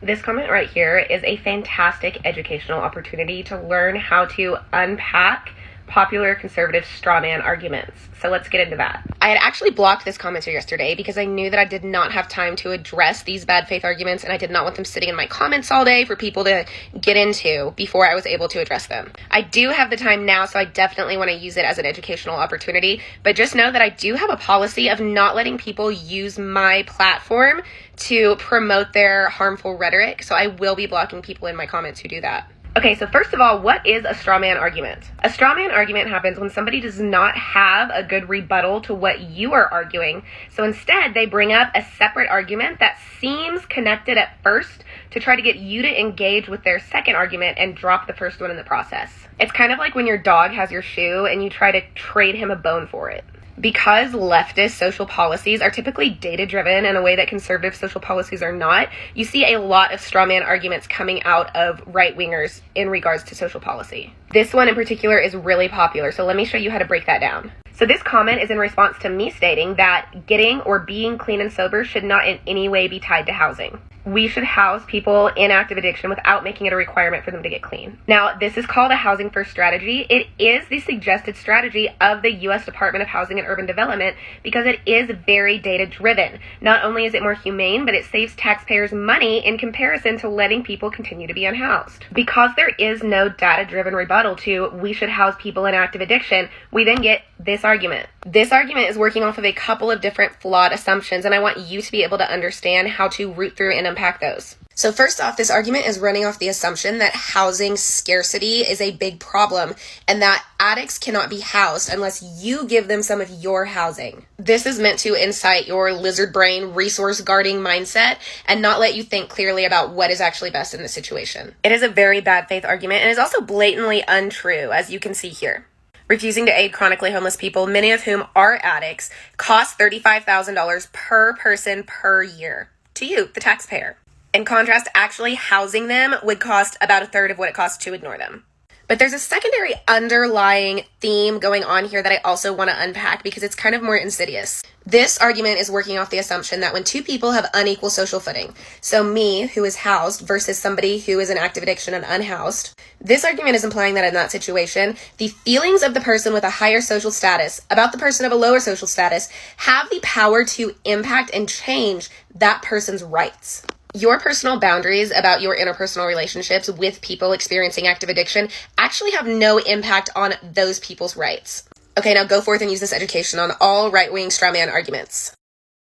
This comment right here is a fantastic educational opportunity to learn how to unpack popular conservative straw man arguments. So let's get into that. I had actually blocked this commenter yesterday because I knew that I did not have time to address these bad faith arguments, and I did not want them sitting in my comments all day for people to get into before I was able to address them. I do have the time now, so I definitely want to use it as an educational opportunity, but just know that I do have a policy of not letting people use my platform to promote their harmful rhetoric, so I will be blocking people in my comments who do that. Okay, so first of all, what is a straw man argument? A straw man argument happens when somebody does not have a good rebuttal to what you are arguing. So instead, they bring up a separate argument that seems connected at first to try to get you to engage with their second argument and drop the first one in the process. It's kind of like when your dog has your shoe and you try to trade him a bone for it. Because leftist social policies are typically data-driven in a way that conservative social policies are not, you see a lot of straw man arguments coming out of right-wingers in regards to social policy. This one in particular is really popular, so let me show you how to break that down. So this comment is in response to me stating that getting or being clean and sober should not in any way be tied to housing. We should house people in active addiction without making it a requirement for them to get clean. Now, this is called a housing first strategy. It is the suggested strategy of the U.S. Department of Housing and Urban Development because it is very data driven. Not only is it more humane, but it saves taxpayers money in comparison to letting people continue to be unhoused. Because there is no data driven rebuttal to we should house people in active addiction, we then get this argument. This argument is working off of a couple of different flawed assumptions, and I want you to be able to understand how to root through and unpack those. So first off, this argument is running off the assumption that housing scarcity is a big problem and that addicts cannot be housed unless you give them some of your housing. This is meant to incite your lizard brain resource guarding mindset and not let you think clearly about what is actually best in this situation. It is a very bad faith argument and is also blatantly untrue, as you can see here. Refusing to aid chronically homeless people, many of whom are addicts, costs $35,000 per person per year to you, the taxpayer. In contrast, actually housing them would cost about a third of what it costs to ignore them. But there's a secondary underlying theme going on here that I also want to unpack because it's kind of more insidious. This argument is working off the assumption that when two people have unequal social footing, so me, who is housed, versus somebody who is in active addiction and unhoused, this argument is implying that in that situation, the feelings of the person with a higher social status about the person of a lower social status have the power to impact and change that person's rights. Your personal boundaries about your interpersonal relationships with people experiencing active addiction actually have no impact on those people's rights. Okay, now go forth and use this education on all right-wing straw man arguments.